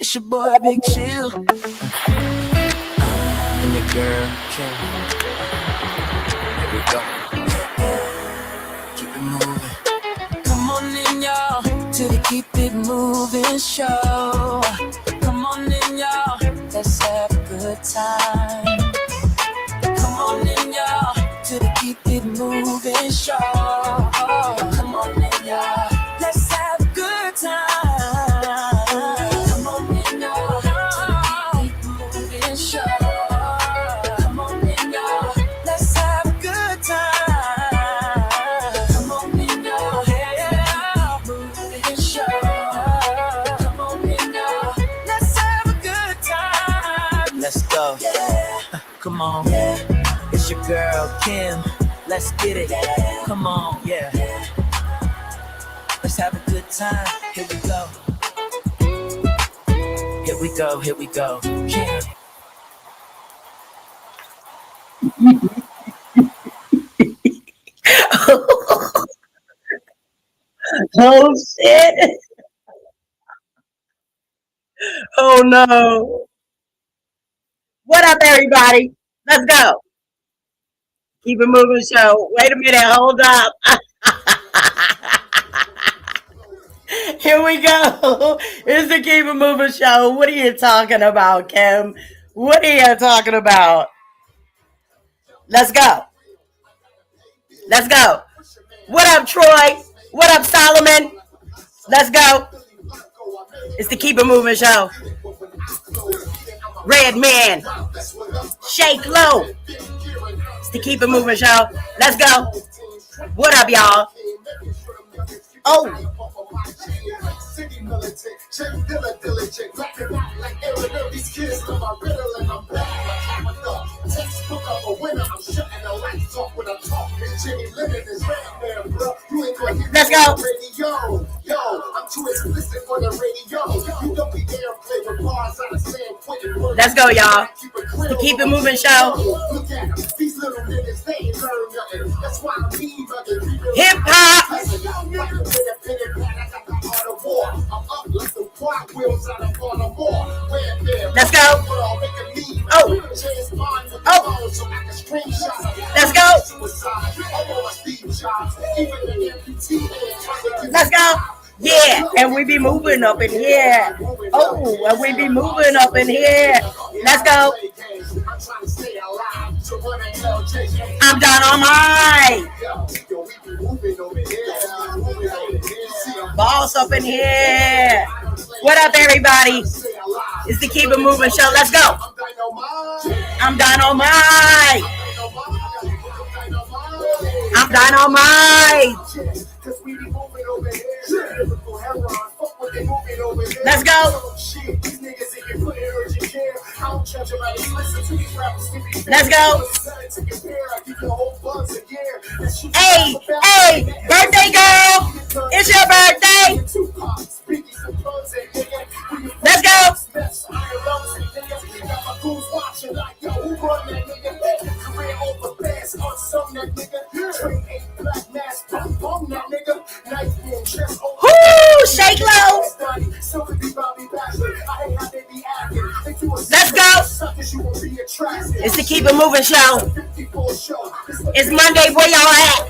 It's your boy Big Chill and your girl Kim. Here we go. Keep it moving. Come on in, y'all, to the Keep It Moving show. Come on in, y'all, let's have a good time. Come on in, y'all, to the Keep It Moving show. Come on in, y'all, let's have a good time. Come on in, y'all, to the Keep It Moving show. Come on in, y'all, let's have a good time. Come on in, y'all, yeah, moving show. Come on in, y'all, let's have a good time. Let's go. Yeah. Come on. Yeah. It's your girl Kim. Let's get it. Yeah. Come on, yeah. Let's have a good time. Here we go. Here we go, here we go. Kim. Oh shit. Oh no. What up, everybody? Let's go. Keep it moving show. Wait a minute, hold up. Here we go. It's the Keep It Moving show. What are you talking about, Kim? What are you talking about? Let's go. Let's go. What up, Troy? What up, Solomon? Let's go. It's the Keep It Moving show. Red Man. Shake low. It's the Keep It Moving show. Let's go. What up, y'all? Oh. Let's go. Let's go, y'all. The Keep It Moving show. Hip hop. Let's go. Oh. Oh. Let's go. Let's go. Yeah, and we be moving up in here. Oh, and we be moving up in here. Let's go. I'm down on my boss up in here. What up, everybody? It's the Keep It Moving show. Let's go. I'm dynamite. I'm dynamite. Let's go. Let's go. Hey, hey, birthday girl. It's your birthday. Let's go. Whoo, shake low. Let's go. It's the Keep It Moving show. It's Monday. Where y'all at?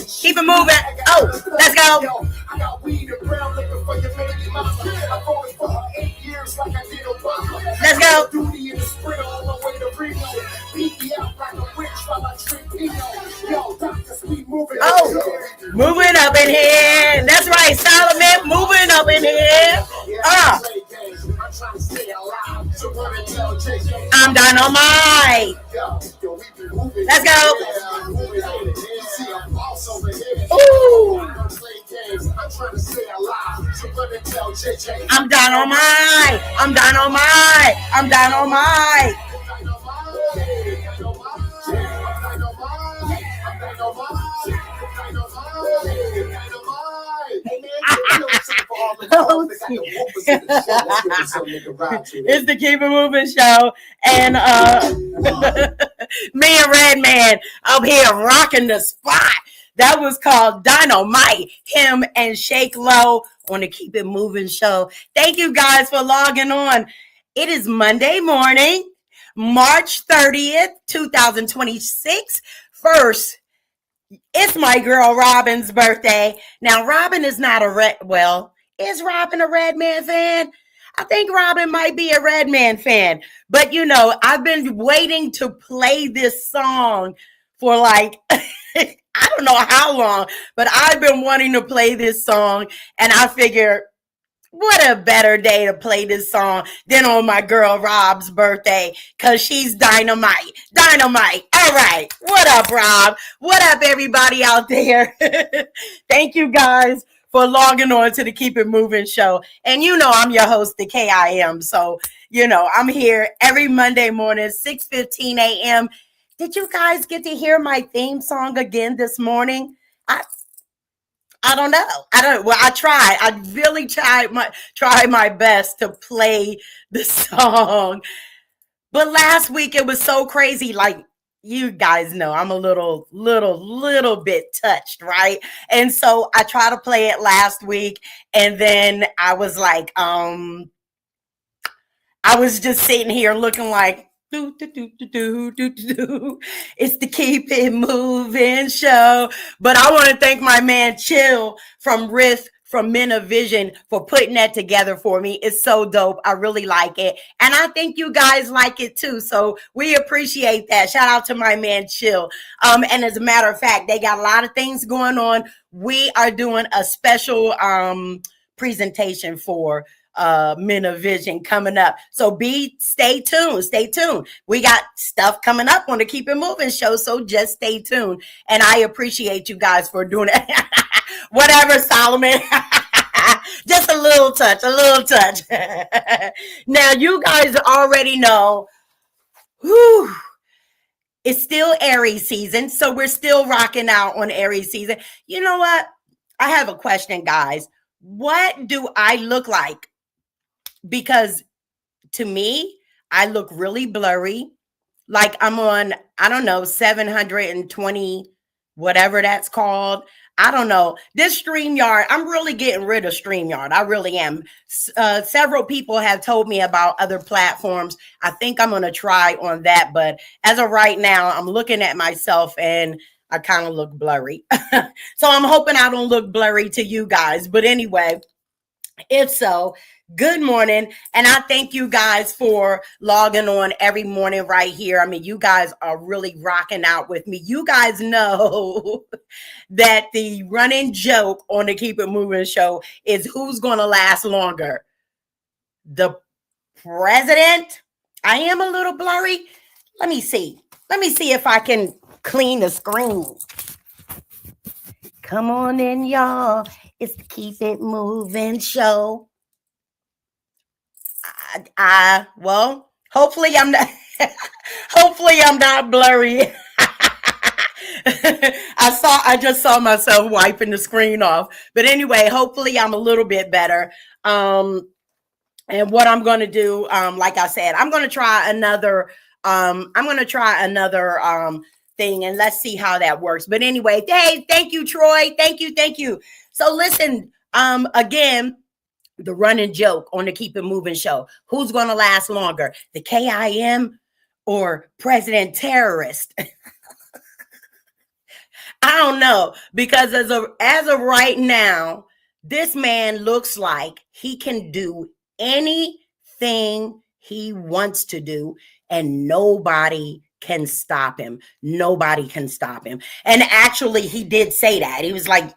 Keep it moving. Oh, let's go. Let's go. Oh, moving up in here. That's right, Solomon. Moving up in here. I'm dynamite. Let's go. Ooh. I'm dynamite. I'm dynamite. I'm dynamite. It's the Keep It Moving show, and me and Red Man up here rocking the spot. That was called Dynamite. Him and Shake Low on the Keep It Moving show. Thank you guys for logging on. It is Monday morning, March 30th, 2026. First, it's my girl Robin's birthday. Now, Robin is not is Robin a Redman fan? I think Robin might be a Redman fan. But, I've been waiting to play this song for like, I don't know how long, but I've been wanting to play this song. And I figure, what a better day to play this song than on my girl Rob's birthday, because she's dynamite. Dynamite. All right. What up, Rob? What up, everybody out there? Thank you guys for logging on to the Keep It Moving show. And I'm your host, the KIM. So, I'm here every Monday morning, 6:15 a.m. Did you guys get to hear my theme song again this morning? I don't know. I tried. I really tried my best to play the song. But last week it was so crazy. Like, you guys know, I'm a little bit touched, right? And so I tried to play it last week, and then I was like, I was just sitting here looking like, it's the Keep It Moving show. But I want to thank my man Chill from Men of Vision for putting that together for me. It's so dope. I really like it. And I think you guys like it too. So we appreciate that. Shout out to my man Chill. And as a matter of fact, they got a lot of things going on. We are doing a special presentation for Men of Vision coming up. So stay tuned. We got stuff coming up on the Keep It Moving show, so just stay tuned. And I appreciate you guys for doing it. Whatever, Solomon. Just a little touch. Now, you guys already know, it's still Aries season, so we're still rocking out on Aries season. You know what? I have a question, guys. What do I look like? Because to me, I look really blurry. Like I'm on, I don't know, 720, whatever that's called. I don't know. This StreamYard, I'm really getting rid of StreamYard. I really am. Several people have told me about other platforms. I think I'm going to try on that. But as of right now, I'm looking at myself and I kind of look blurry. So I'm hoping I don't look blurry to you guys. But anyway, if so, good morning. And I thank you guys for logging on every morning right here. I mean, you guys are really rocking out with me. You guys know that the running joke on the Keep It Moving show is who's going to last longer. The president? I am a little blurry. Let me see if I can clean the screen. Come on in, y'all. It's the Keep It Moving show. Well, hopefully I'm not blurry. I just saw myself wiping the screen off. But anyway, hopefully I'm a little bit better. And what I'm going to do, like I said, I'm going to try another thing, and let's see how that works. But anyway, hey, thank you, Troy. Thank you. So listen, again, the running joke on the Keep It Moving show. Who's going to last longer, the KIM or President Terrorist? I don't know, because as of right now, this man looks like he can do anything he wants to do, and nobody can stop him. And actually, he did say that. He was like,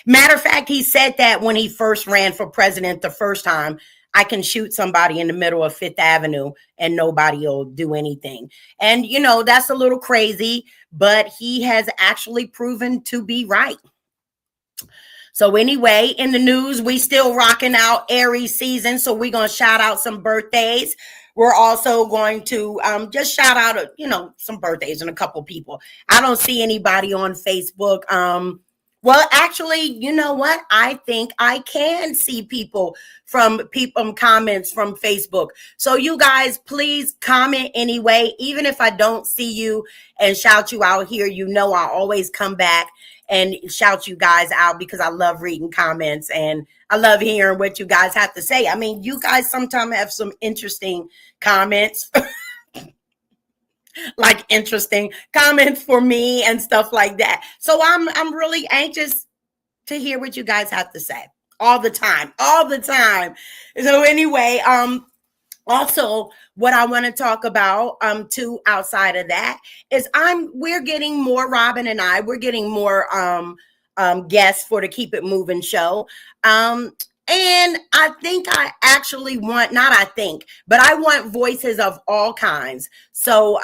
matter of fact, he said that when he first ran for president the first time. I can shoot somebody in the middle of Fifth Avenue and nobody will do anything. And, that's a little crazy, but he has actually proven to be right. So anyway, in the news, we still rocking out Aries season. So we're going to shout out some birthdays. We're also going to just shout out, some birthdays and a couple people. I don't see anybody on Facebook. Well, actually, you know what? I think I can see people comments from Facebook. So you guys, please comment anyway. Even if I don't see you and shout you out here, you know I always come back and shout you guys out because I love reading comments and I love hearing what you guys have to say. I mean, you guys sometimes have some interesting comments, like interesting comments for me and stuff like that. So I'm really anxious to hear what you guys have to say all the time, all the time. So anyway, also what I want to talk about too outside of that is we're getting more, Robin and we're getting more guests for the Keep It Moving show. And I think I actually want, not I think, but I want voices of all kinds. So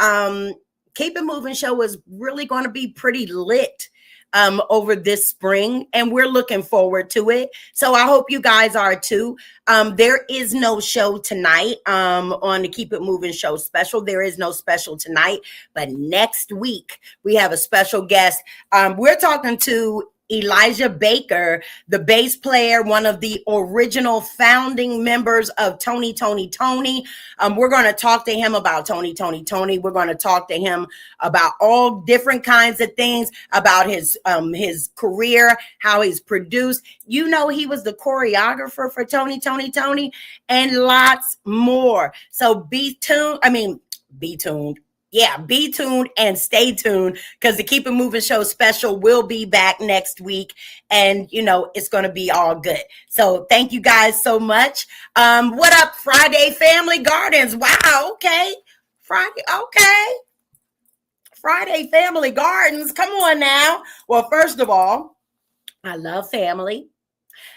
Keep It Moving show is really going to be pretty lit over this spring, and we're looking forward to it. So I hope you guys are too. There is no show tonight on the Keep It Moving show special. There is no special tonight, but next week we have a special guest. We're talking to Elijah Baker, the bass player, one of the original founding members of Tony. We're going to talk to him about Tony. We're going to talk to him about all different kinds of things about his career, how he's produced. You know, he was the choreographer for Tony, and lots more. So be tuned. Be tuned. Yeah, be tuned and stay tuned because the Keep It Moving show special will be back next week. And, you know, it's going to be all good. So thank you guys so much. What up, Friday Family Gardens? Wow, okay. Friday Family Gardens. Come on now. Well, first of all, I love family.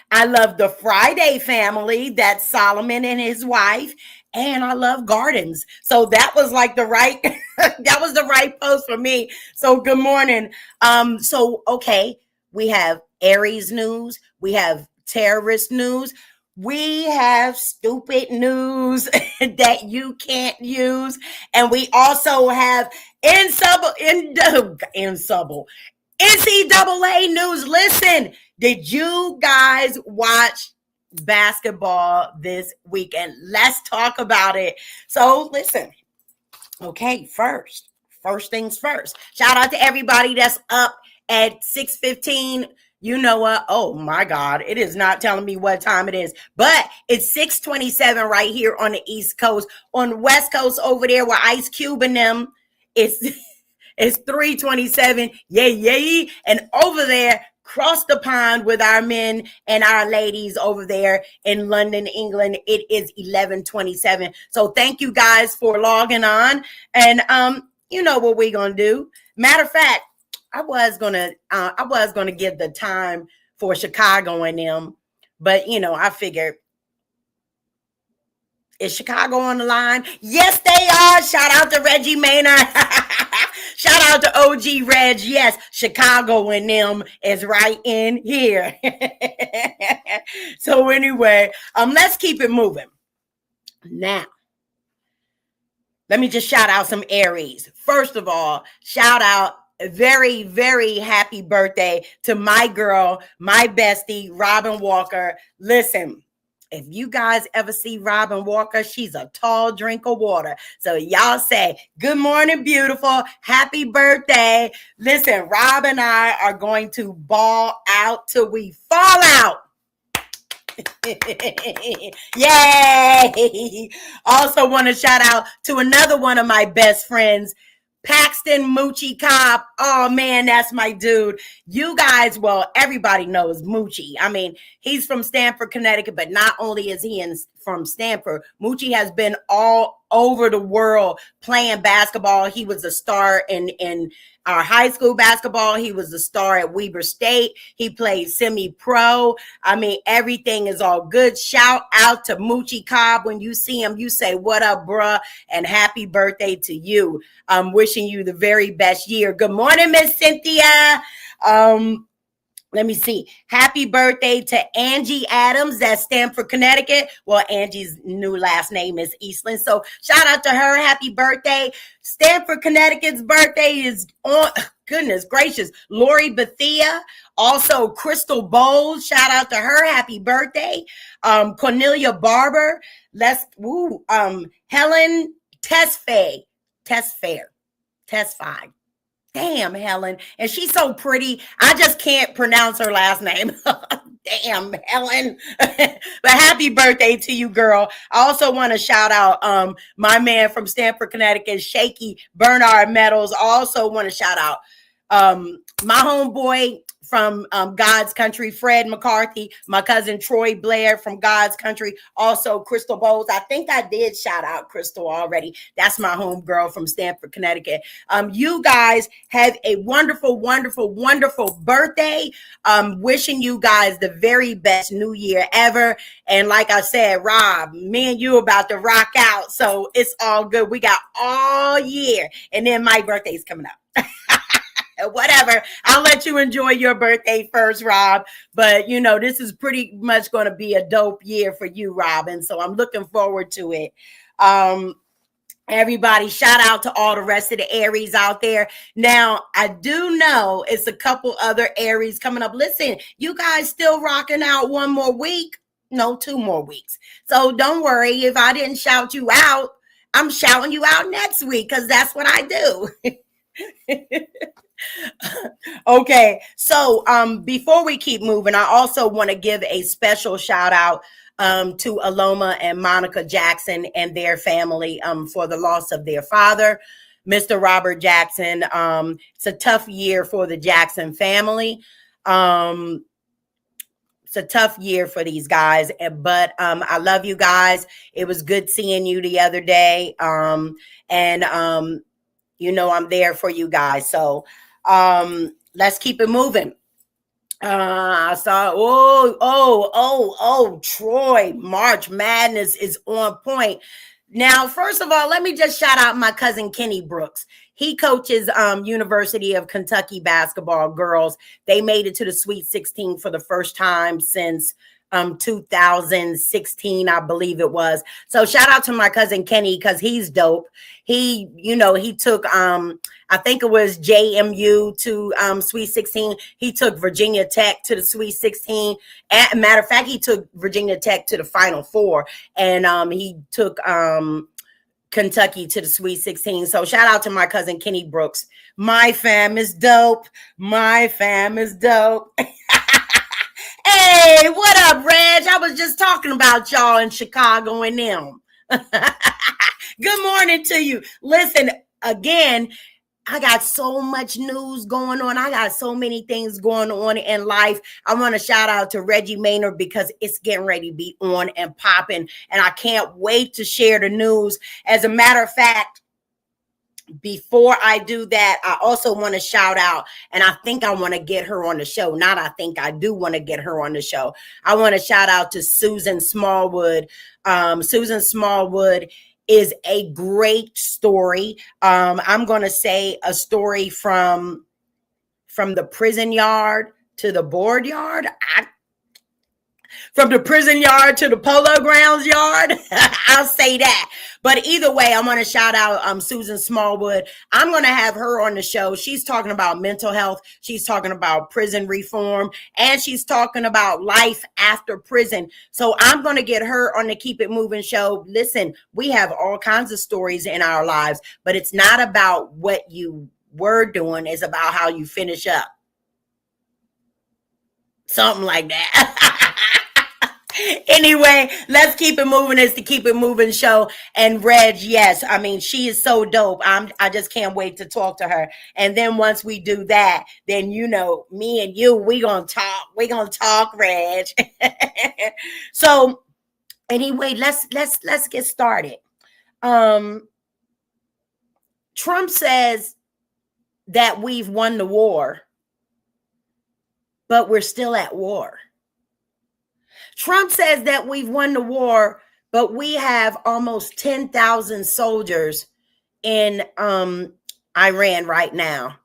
I love the Friday family, that's Solomon and his wife, and I love gardens. So that was like the right, that was the right post for me. So good morning. Okay, we have Aries news, we have terrorist news, we have stupid news that you can't use, and we also have NCAA news. Listen, did you guys watch basketball this weekend? Let's talk about it. So listen, okay, first things first. Shout out to everybody that's up at 6:15. You know what? Oh my God, it is not telling me what time it is, but it's 6:27 right here on the East Coast. On the West Coast over there where Ice Cube and them, it's 3:27. Yay. And over there, cross the pond with our men and our ladies over there in London, England, it is 11:27. So thank you guys for logging on. And you know what we're gonna do. Matter of fact, I was gonna give the time for Chicago and them, but you know, I figured, is Chicago on the line? Yes, they are. Shout out to Reggie Maynard. Shout out to OG Reg. Yes, Chicago and them is right in here. So anyway, let's keep it moving. Now, let me just shout out some Aries. First of all, shout out very, very happy birthday to my girl, my bestie, Robin Walker. Listen, if you guys ever see Robin Walker, she's a tall drink of water. So y'all say, good morning, beautiful. Happy birthday. Listen, Rob and I are going to ball out till we fall out. Yay. Also want to shout out to another one of my best friends, Paxton Moochie Cobb. Oh man, that's my dude. You guys, well, everybody knows Moochie. I mean, he's from Stamford, Connecticut, but not only is he from Stamford, Moochie has been all over the world playing basketball. He was a star in our high school basketball. He was a star at Weber State. He played semi-pro. I mean, everything is all good. Shout out to Moochie Cobb. When you see him, you say, what up, bruh? And happy birthday to you. I'm wishing you the very best year. Good morning, Miss Cynthia. Let me see. Happy birthday to Angie Adams. That's Stamford, Connecticut. Well, Angie's new last name is Eastland. So shout out to her. Happy birthday. Stamford, Connecticut's birthday is on. goodness gracious. Lori Bethia, also Crystal Bowles, shout out to her, happy birthday. Cornelia Barber, Helen Tesfaye, Tesfaye. Damn, Helen. And she's so pretty. I just can't pronounce her last name. Damn, Helen. But happy birthday to you, girl. I also want to shout out my man from Stamford, Connecticut, Shaky Bernard Meadows. I also want to shout out my homeboy from God's Country, Fred McCarthy, my cousin Troy Blair from God's Country, also Crystal Bowles. I think I did shout out Crystal already. That's my homegirl from Stamford, Connecticut. You guys have a wonderful, wonderful, wonderful birthday. Wishing you guys the very best new year ever. And like I said, Rob, me and you about to rock out. So it's all good. We got all year. And then my birthday's coming up. Whatever. I'll let you enjoy your birthday first, Rob. But, you know, this is pretty much going to be a dope year for you, Robin. So I'm looking forward to it. Everybody, shout out to all the rest of the Aries out there. Now, I do know it's a couple other Aries coming up. Listen, you guys still rocking out one more week. No, 2 more weeks. So don't worry if I didn't shout you out. I'm shouting you out next week because that's what I do. Okay, so before we keep moving, I also want to give a special shout out to Aloma and Monica Jackson and their family for the loss of their father, Mr. Robert Jackson. It's a tough year for the Jackson family. It's a tough year for these guys, but I love you guys. It was good seeing you the other day, and you know I'm there for you guys. So let's keep it moving. I saw, Troy, March Madness is on point. Now, first of all, let me just shout out my cousin Kenny Brooks. He coaches University of Kentucky basketball girls. They made it to the Sweet 16 for the first time since 2016, I believe it was. So shout out to my cousin Kenny because he's dope. He, you know, he took I think it was JMU to Sweet 16. He took Virginia Tech to the Sweet 16. Matter of fact, he took Virginia Tech to the Final Four, and he took Kentucky to the Sweet 16. So shout out to my cousin Kenny Brooks. My fam is dope. My fam is dope. Hey, what up, Reg? I was just talking about y'all in Chicago and them. Good morning to you. Listen, again, I got so much news going on. I got so many things going on in life. I want to shout out to Reggie Maynard because it's getting ready to be on and popping. And I can't wait to share the news. As a matter of fact, before I do that, I also want to shout out, and I think I want to get her on the show. Not I think I do want to get her on the show. I want to shout out to Susan Smallwood. Susan Smallwood is a great story. I'm going to say a story from the prison yard to the board yard. From the prison yard to the polo grounds yard. I'll say that. But either way, I'm going to shout out Susan Smallwood. I'm going to have her on the show. She's talking about mental health. She's talking about prison reform. And she's talking about life after prison. So I'm going to get her on the Keep It Moving show. Listen, we have all kinds of stories in our lives. But it's not about what you were doing. It's about how you finish up. Something like that. Anyway, let's keep it moving. It's the Keep It Moving show. And Reg, yes, I mean, she is so dope. I just can't wait to talk to her. And then once we do that, then, you know, me and you, we gonna talk. We gonna talk, Reg. So anyway, let's get started. Trump says that we've won the war, but we're still at war. Trump says that we've won the war, but we have almost 10,000 soldiers in Iran right now.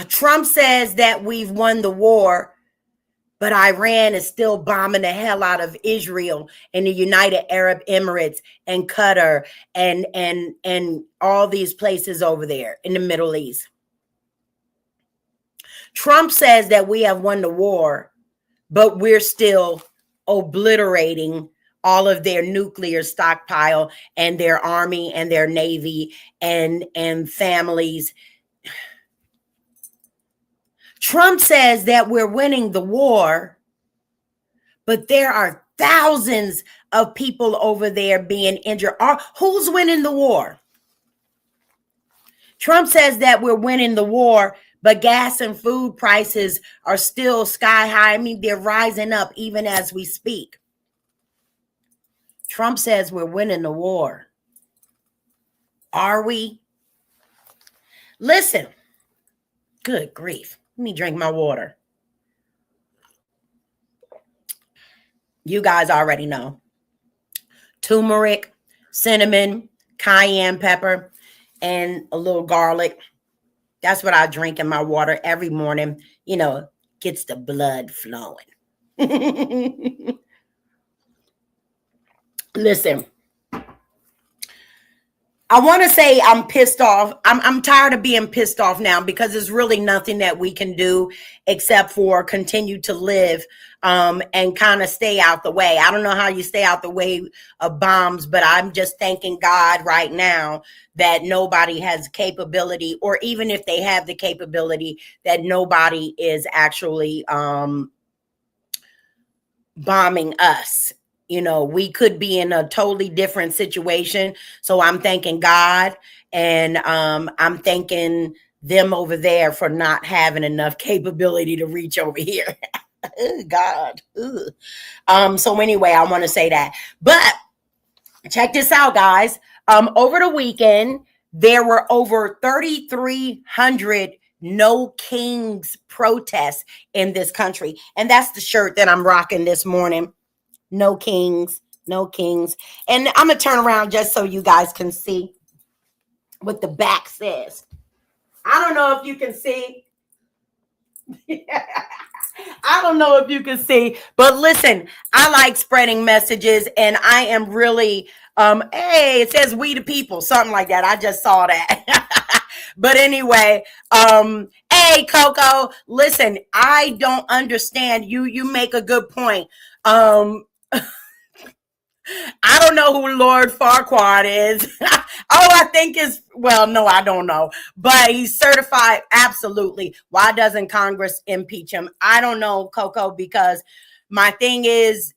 Trump says that we've won the war, But Iran is still bombing the hell out of Israel and the United Arab Emirates and Qatar and all these places over there in the Middle East. Trump says that we have won the war, but we're still obliterating all of their nuclear stockpile and their army and their navy and families. Trump says that we're winning the war, but there are thousands of people over there being injured. Who's winning the war? Trump says that we're winning the war, but gas and food prices are still sky high. I mean, they're rising up even as we speak. Trump says we're winning the war. Are we? Listen, good grief. Let me drink my water. You guys already know. Turmeric, cinnamon, cayenne pepper, and a little garlic. That's what I drink in my water every morning. You know, gets the blood flowing. Listen, I want to say I'm pissed off. I'm tired of being pissed off now because there's really nothing that we can do except for continue to live and kind of stay out the way. I don't know how you stay out the way of bombs, but I'm just thanking God right now that nobody has capability, or even if they have the capability, that nobody is actually bombing us. You know, we could be in a totally different situation. So I'm thanking God, and I'm thanking them over there for not having enough capability to reach over here. God. So anyway, I want to say that. But check this out, guys. Over the weekend, there were over 3,300 No Kings protests in this country. And that's the shirt that I'm rocking this morning. No kings, no kings. And I'm going to turn around just so you guys can see what the back says. I don't know if you can see. I don't know if you can see, but listen, I like spreading messages, and I am really, hey, it says we the people, something like that. I just saw that. But anyway, hey, Coco, listen, I don't understand. You make a good point. I don't know who Lord Farquaad is. I think is, well, no, I don't know. But he's certified, absolutely. Why doesn't Congress impeach him? I don't know, Coco, because my thing is,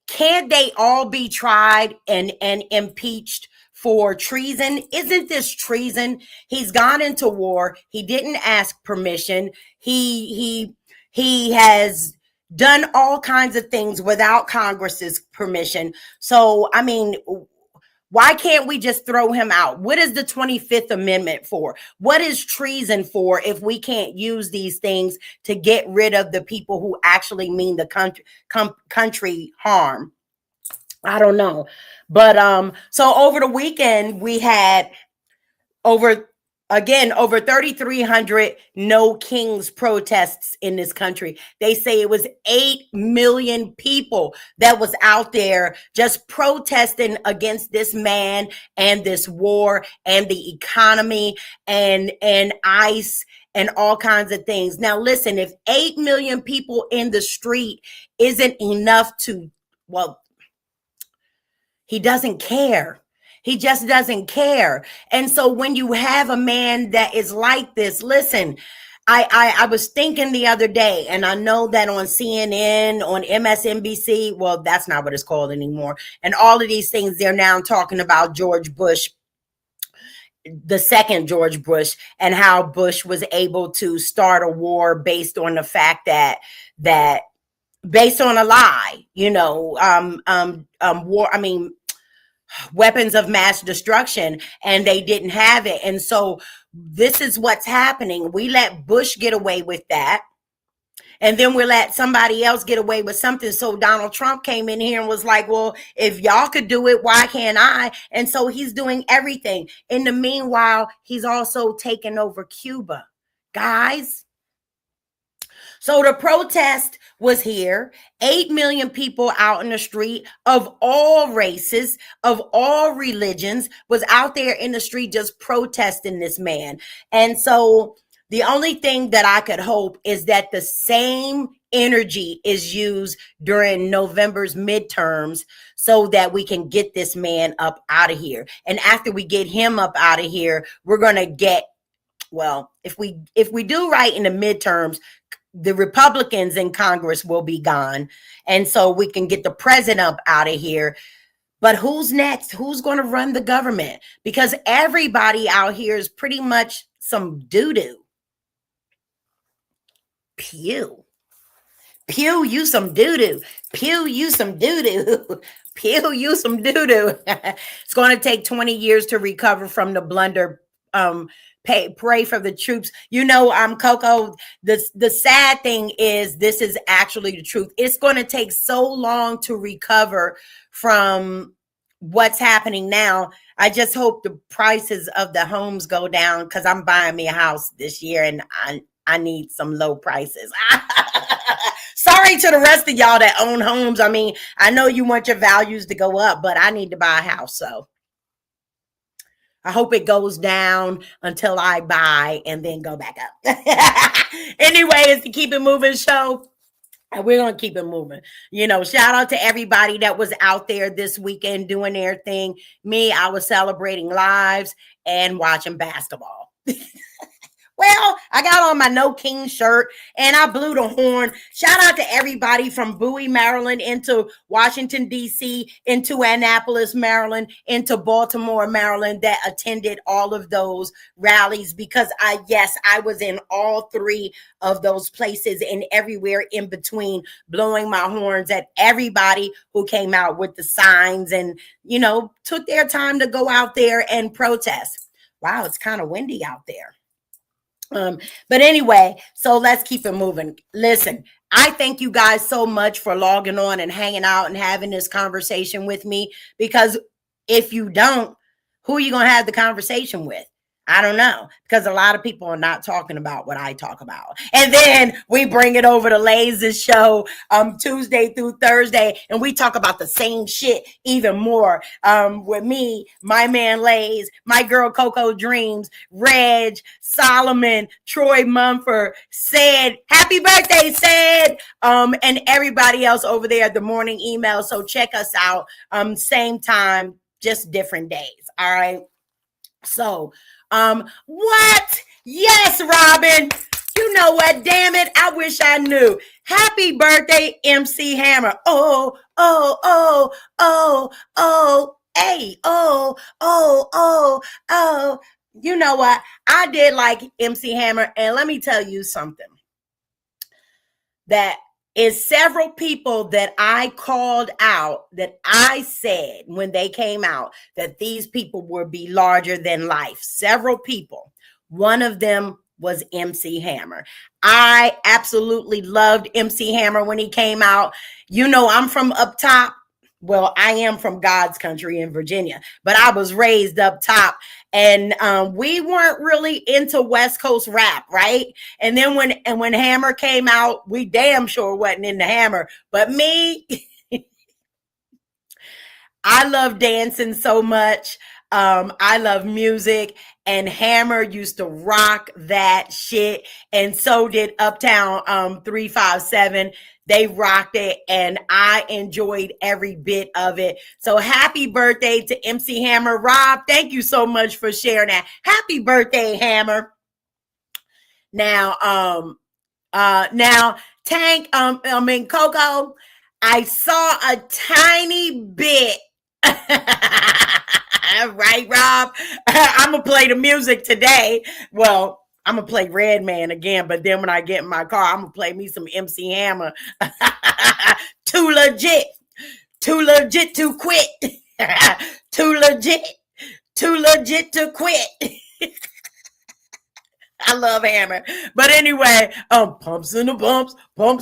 can't they all be tried and impeached for treason? Isn't this treason? He's gone into war. He didn't ask permission. He has done all kinds of things without Congress's permission. So, I mean, why can't we just throw him out? What is the 25th Amendment for? What is treason for if we can't use these things to get rid of the people who actually mean the country harm? I don't know. But so over the weekend, we had over 3,300 No Kings protests in this country. They say it was 8 million people that was out there just protesting against this man and this war and the economy and ICE and all kinds of things. Now, listen, if 8 million people in the street isn't enough to, well, he doesn't care. He just doesn't care. And so when you have a man that is like this, listen, I was thinking the other day, and I know that on CNN, on MSNBC, well, that's not what it's called anymore. And all of these things, they're now talking about George Bush, the second George Bush, and how Bush was able to start a war based on the fact that based on a lie, war, I mean, weapons of mass destruction, and they didn't have it. And so this is what's happening. We let Bush get away with that, and then we let somebody else get away with something. So Donald Trump came in here and was like, well, if y'all could do it, why can't I? And so he's doing everything. In the meanwhile, he's also taken over Cuba, guys. So the protest was here. 8 million people out in the street of all races, of all religions, was out there in the street just protesting this man. And so the only thing that I could hope is that the same energy is used during November's midterms so that we can get this man up out of here. And after we get him up out of here, we're going to get, well, if we do right in the midterms, the Republicans in Congress will be gone. And so we can get the president up out of here. But who's next? Who's going to run the government? Because everybody out here is pretty much some doo-doo. Pew. Pew, you some doo-doo. Pew, you some doo-doo. Pew, you some doo-doo. It's going to take 20 years to recover from the blunder. Pray for the troops. You know, Coco, the sad thing is this is actually the truth. It's going to take so long to recover from what's happening now. I just hope the prices of the homes go down because I'm buying me a house this year and I need some low prices. Sorry to the rest of y'all that own homes. I mean, I know you want your values to go up, but I need to buy a house. So I hope it goes down until I buy and then go back up. Anyway, it's the Keep It Moving show. And we're going to keep it moving. You know, shout out to everybody that was out there this weekend doing their thing. Me, I was celebrating lives and watching basketball. Well, I got on my No King shirt and I blew the horn. Shout out to everybody from Bowie, Maryland, into Washington, D.C., into Annapolis, Maryland, into Baltimore, Maryland, that attended all of those rallies because I was in all three of those places and everywhere in between, blowing my horns at everybody who came out with the signs and, you know, took their time to go out there and protest. Wow, it's kind of windy out there. But anyway, so let's keep it moving. Listen, I thank you guys so much for logging on and hanging out and having this conversation with me, because if you don't, who are you going to have the conversation with? I don't know, because a lot of people are not talking about what I talk about. And then we bring it over to Lay's show Tuesday through Thursday, and we talk about the same shit even more with me, my man Lay's, my girl Coco Dreams, Reg, Solomon, Troy Mumford, Said, happy birthday, Said, and everybody else over there at the morning email. So check us out, same time, just different days. All right. So, what? Yes, Robin. You know what? Damn it. I wish I knew. Happy birthday, MC Hammer. Oh, oh, oh, oh, oh, hey, oh, oh, oh, oh. You know what? I did like MC Hammer. And let me tell you something. That is several people that I called out, that I said when they came out that these people would be larger than life. Several people. One of them was MC Hammer. I absolutely loved MC Hammer when he came out. You know, I'm from up top. Well, I am from God's country in Virginia, but I was raised up top, and we weren't really into West Coast rap, right? And then when Hammer came out, we damn sure wasn't into Hammer. But me, I love dancing so much. I love music, and Hammer used to rock that shit, and so did Uptown 357. They rocked it, and I enjoyed every bit of it. So happy birthday to MC Hammer. Rob, thank you so much for sharing that. Happy birthday, Hammer. Now, Tank, Coco, I saw a tiny bit. Right, Rob? I'm going to play the music today. Well, I'm going to play Redman again, but then when I get in my car, I'm going to play me some MC Hammer. Too legit to quit. Too legit to quit. I love Hammer. But anyway, pumps in the bumps. I'm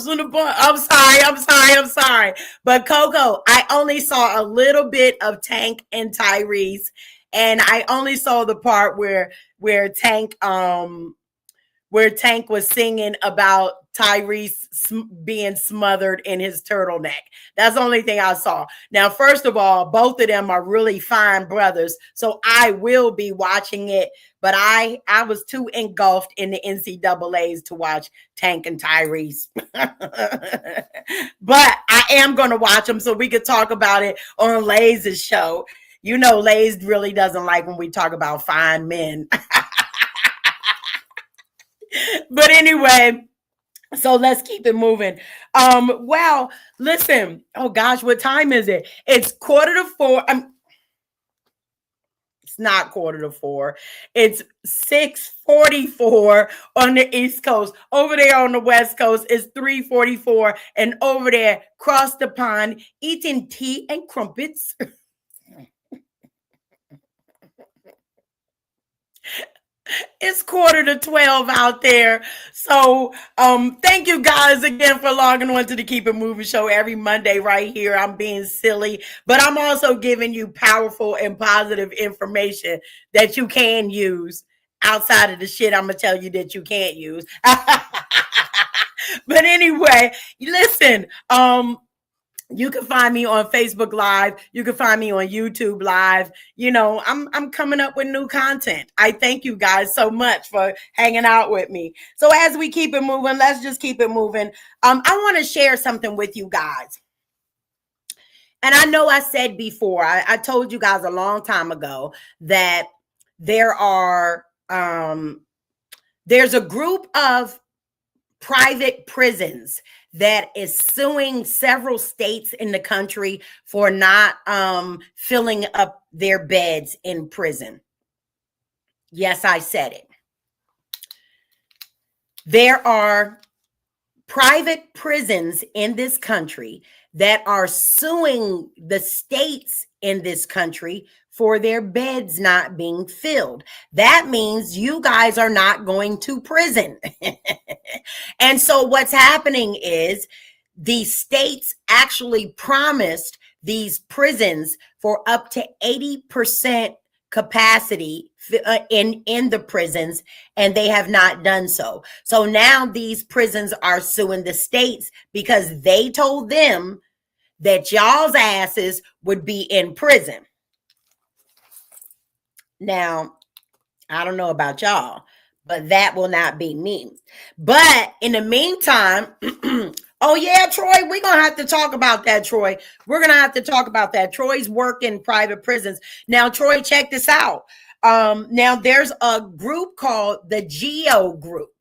sorry. But Coco, I only saw a little bit of Tank and Tyrese, and I only saw the part where Tank where Tank was singing about Tyrese being smothered in his turtleneck. That's the only thing I saw. Now, first of all, both of them are really fine brothers, so I will be watching it. But I was too engulfed in the NCAA's to watch Tank and Tyrese. But I am going to watch them so we could talk about it on Lay's show. You know, Lay's really doesn't like when we talk about fine men. But anyway, so let's keep it moving. Well, listen. Oh gosh, what time is it? It's 4:45. It's not 4:45. It's 6:44 on the East Coast. Over there on the West Coast, it's 3:44, and over there, across the pond, eating tea and crumpets. It's 11:45 out there. So thank you guys again for logging on to the Keep It Moving show every Monday right here. I'm being silly, but I'm also giving you powerful and positive information that you can use outside of the shit I'm going to tell you that you can't use. But anyway, listen, you can find me on Facebook Live. You can find me on YouTube Live. You know, I'm coming up with new content. I thank you guys so much for hanging out with me. So as we keep it moving, let's just keep it moving. I want to share something with you guys. And I know I said before, I told you guys a long time ago that there's a group of private prisons that is suing several states in the country for not filling up their beds in prison. Yes, I said it. There are private prisons in this country that are suing the states in this country for their beds not being filled. That means you guys are not going to prison. And so what's happening is the states actually promised these prisons for up to 80% capacity in the prisons, and they have not done so. So now these prisons are suing the states because they told them that y'all's asses would be in prison. Now, I don't know about y'all, but that will not be me. But in the meantime, oh yeah, Troy, we're going to have to talk about that, Troy. We're going to have to talk about that. Troy's work in private prisons. Now, Troy, check this out. Now there's a group called the Geo Group.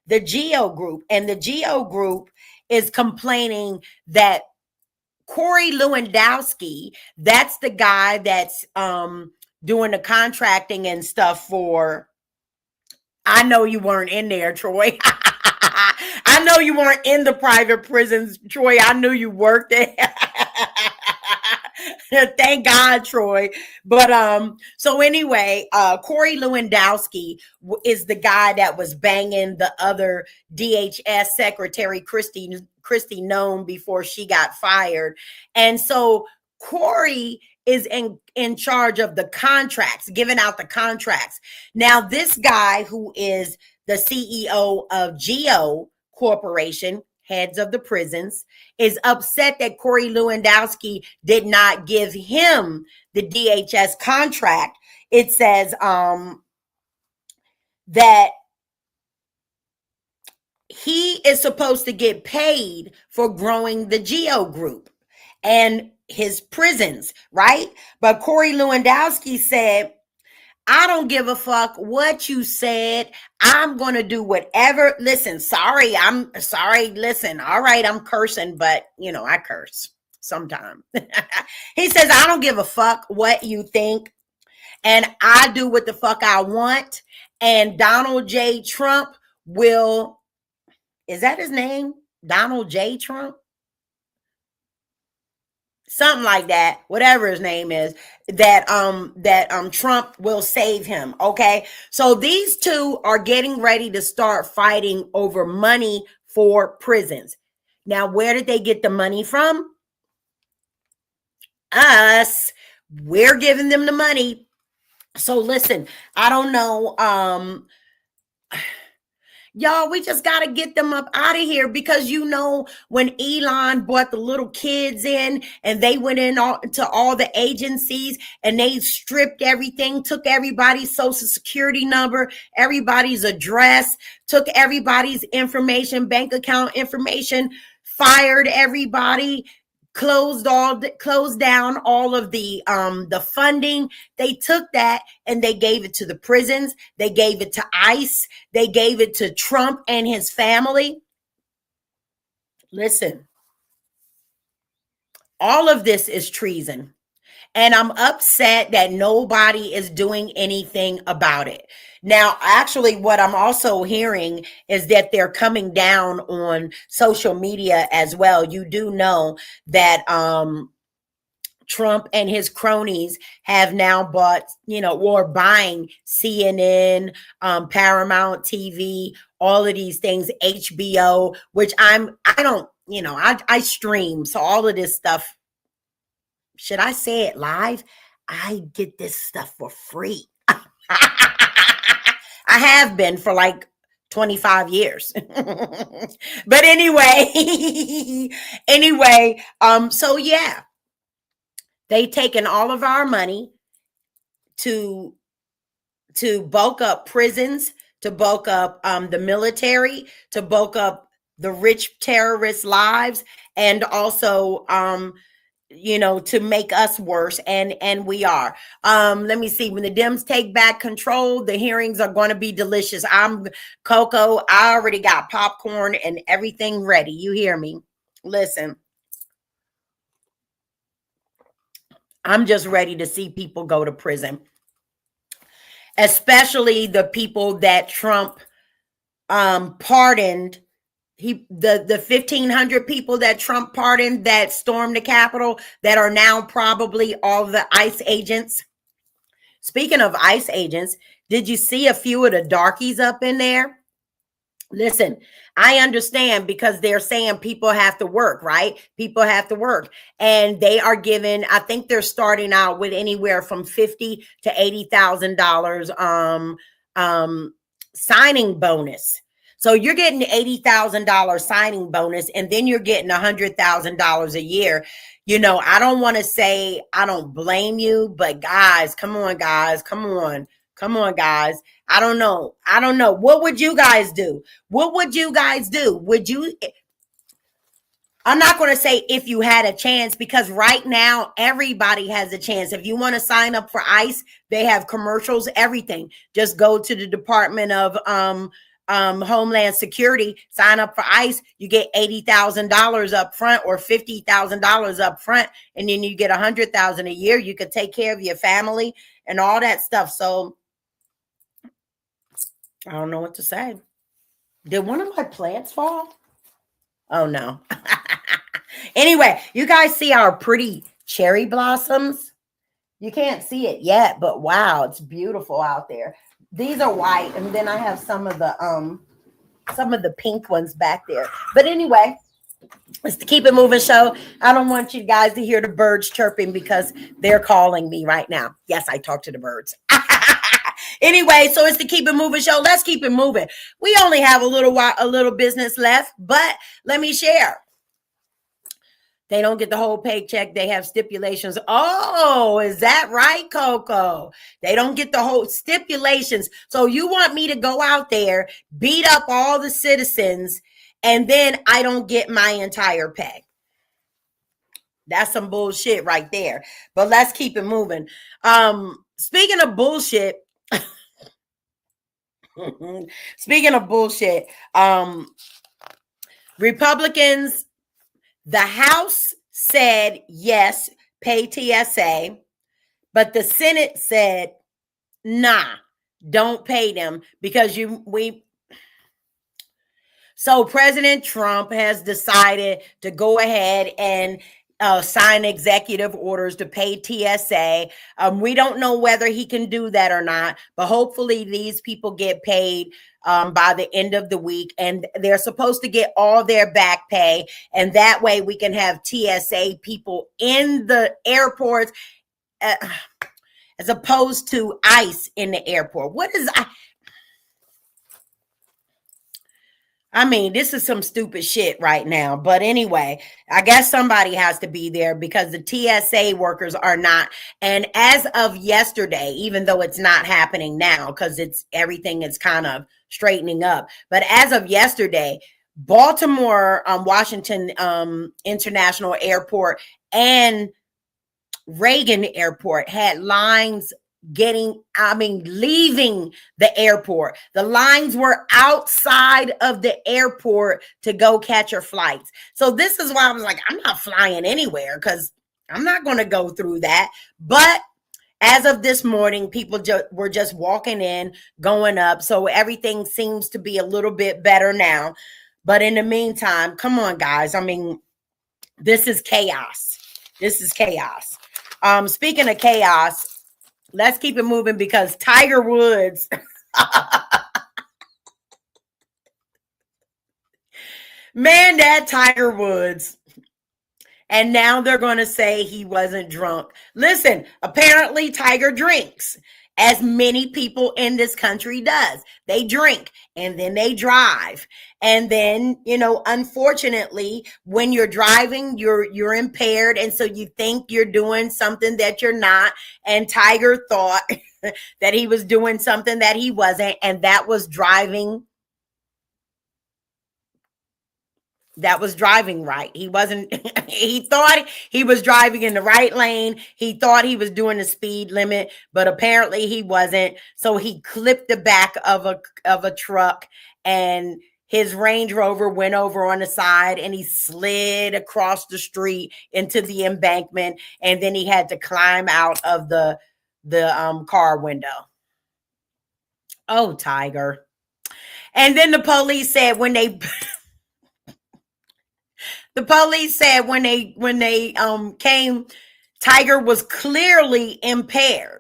The Geo Group. And the Geo Group is complaining that Corey Lewandowski, that's the guy that's doing the contracting and stuff for, I know you weren't in there, Troy. I know you weren't in the private prisons, Troy. I knew you worked there. Thank God, Troy. But so anyway, Corey Lewandowski is the guy that was banging the other DHS secretary, Kristi Noem, before she got fired. And so Corey is in charge of the contracts, giving out the contracts. Now, this guy who is the CEO of Geo Corporation, heads of the prisons, is upset that Corey Lewandowski did not give him the DHS contract. It says that he is supposed to get paid for growing the Geo Group and his prisons, right? But Corey Lewandowski said, I don't give a fuck what you said. I'm going to do whatever. Listen, I'm sorry. Listen, all right, I'm cursing, but you know, I curse sometimes. He says, I don't give a fuck what you think. And I do what the fuck I want. And Donald J. Trump will, is that his name? Donald J. Trump? Something like that, whatever his name is, that Trump will save him. Okay. So these two are getting ready to start fighting over money for prisons. Now, where did they get the money from? Us. We're giving them the money. So listen, I don't know. Y'all, we just got to get them up out of here because when Elon brought the little kids in and they went in to all the agencies and they stripped everything, took everybody's social security number, everybody's address, took everybody's information, bank account information, fired everybody, closed down all of the funding. They took that and they gave it to the prisons, they gave it to ICE, they gave it to Trump and his family. Listen, all of this is treason. And I'm upset that nobody is doing anything about it. Now, actually, what I'm also hearing is that they're coming down on social media as well. You do know that Trump and his cronies have now bought, or buying CNN, Paramount TV, all of these things, HBO, which I stream. So all of this stuff, should I say it live? I get this stuff for free. I have been for like 25 years. But anyway, so yeah, they taken all of our money to bulk up prisons, to bulk up the military, to bulk up the rich terrorists' lives, and also to make us worse, and we are. Let me see. When the Dems take back control, the hearings are going to be delicious. I'm Coco. I already got popcorn and everything ready. You hear me? Listen, I'm just ready to see people go to prison, especially the people that Trump pardoned. The 1,500 people that Trump pardoned that stormed the Capitol that are now probably all the ICE agents. Speaking of ICE agents, did you see a few of the darkies up in there? Listen, I understand because they're saying people have to work, right? People have to work, and they are given. I think they're starting out with anywhere from $50,000 to $80,000 signing bonus. So you're getting $80,000 signing bonus, and then you're getting $100,000 a year. I don't want to say I don't blame you, but guys, come on, guys. I don't know. What would you guys do? Would you? I'm not going to say if you had a chance, because right now everybody has a chance. If you want to sign up for ICE, they have commercials, everything. Just go to the Department of Homeland Security, sign up for ICE. You get $80,000 up front or $50,000 up front, and then you get $100,000 a year. You could take care of your family and all that stuff. So I don't know what to say. Did one of my plants fall? Oh no. Anyway, you guys see our pretty cherry blossoms? You can't see it yet, but wow, it's beautiful out there. These are white, and then I have some of the pink ones back there. But anyway, it's the Keep It Moving show. I don't want you guys to hear the birds chirping because they're calling me right now. Yes, I talk to the birds. Anyway, so it's the Keep It Moving show. Let's keep it moving. We only have a little business left, but let me share. They don't get the whole paycheck. They have stipulations. Oh, is that right, Coco? They don't get the whole stipulations. So you want me to go out there, beat up all the citizens, and then I don't get my entire pay? That's some bullshit right there. But let's keep it moving. Speaking of bullshit, Republicans, the House said, yes, pay TSA, but the Senate said, nah, don't pay them because So President Trump has decided to go ahead and sign executive orders to pay TSA. We don't know whether he can do that or not, but hopefully these people get paid by the end of the week, and they're supposed to get all their back pay, and that way we can have TSA people in the airports as opposed to ICE in the airport. I mean, this is some stupid shit right now. But anyway, I guess somebody has to be there because the TSA workers are not. And as of yesterday, even though it's not happening now because it's everything is kind of straightening up. But as of yesterday, Baltimore, Washington International Airport and Reagan Airport had lines leaving the airport. The lines were outside of the airport to go catch your flights. So this is why I was like, I'm not flying anywhere because I'm not going to go through that. But as of this morning, people were just walking in, going up. So everything seems to be a little bit better now. But in the meantime, come on, guys. I mean, this is chaos. This is chaos. Speaking of chaos, let's keep it moving because Tiger Woods, man, that Tiger Woods. And now they're going to say he wasn't drunk. Listen, apparently Tiger drinks, as many people in this country does. They drink and then they drive. And then, unfortunately, when you're driving, you're impaired. And so you think you're doing something that you're not. And Tiger thought that he was doing something that he wasn't. And that was driving. That was driving right. He wasn't, he thought he was driving in the right lane. He thought he was doing the speed limit, but apparently he wasn't. So he clipped the back of a truck and his Range Rover went over on the side and he slid across the street into the embankment. And then he had to climb out of the car window. Oh, Tiger. And then the police said when they came, Tiger was clearly impaired.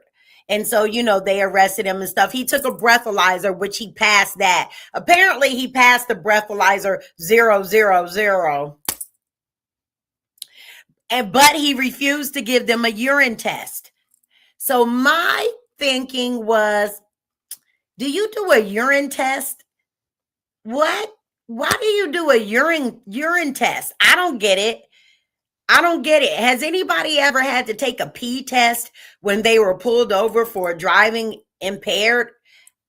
And so, they arrested him and stuff. He took a breathalyzer, which he passed that. Apparently, he passed the breathalyzer 000. But he refused to give them a urine test. So my thinking was, do you do a urine test? What? Why do you do a urine test? I don't get it. Has anybody ever had to take a pee test when they were pulled over for driving impaired?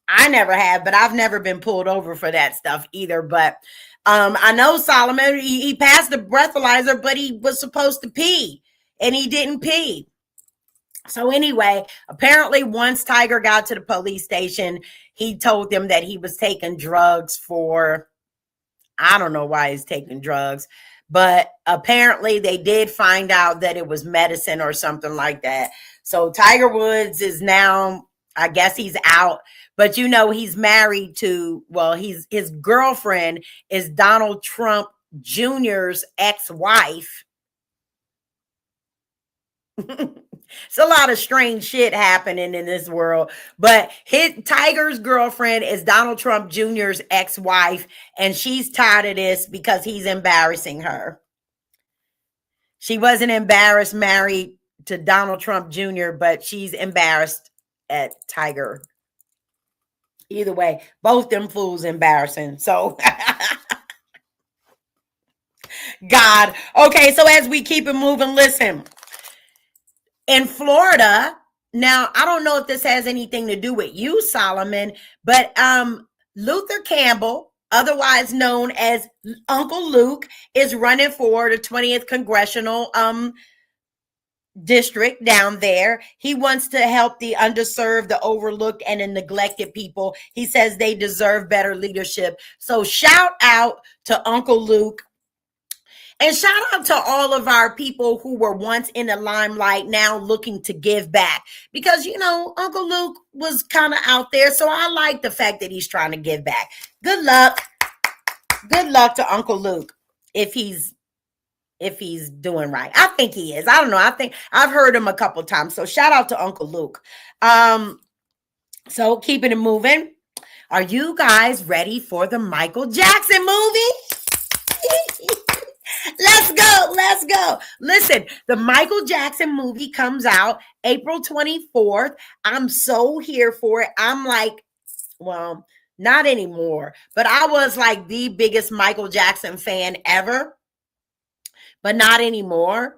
I never have, but I've never been pulled over for that stuff either. But I know Solomon, he passed the breathalyzer, but he was supposed to pee and he didn't pee. So anyway, apparently once Tiger got to the police station, he told them that he was taking drugs for, I don't know why he's taking drugs, but apparently they did find out that it was medicine or something like that. So Tiger Woods is now, I guess he's out, but he's married to, his girlfriend is Donald Trump Jr.'s ex-wife. It's a lot of strange shit happening in this world, but Tiger's girlfriend is Donald Trump Jr.'s ex-wife, and she's tired of this because he's embarrassing her. She wasn't embarrassed married to Donald Trump Jr., but she's embarrassed at Tiger. Either way, both them fools embarrassing. So, God. Okay, so as we keep it moving, listen. In Florida, now I don't know if this has anything to do with you, Solomon, but Luther Campbell, otherwise known as Uncle Luke, is running for the 20th congressional district down there. He wants to help the underserved, the overlooked, and the neglected people. He says they deserve better leadership. So shout out to Uncle Luke. And shout out to all of our people who were once in the limelight, now looking to give back. Because, Uncle Luke was kind of out there. So I like the fact that he's trying to give back. Good luck. Good luck to Uncle Luke if he's doing right. I think he is. I don't know. I think I've heard him a couple times. So shout out to Uncle Luke. So keeping it moving. Are you guys ready for the Michael Jackson movie? Let's go. Listen, the Michael Jackson movie comes out April 24th. I'm so here for it. I'm like, Not anymore. But I was like the biggest Michael Jackson fan ever, but not anymore.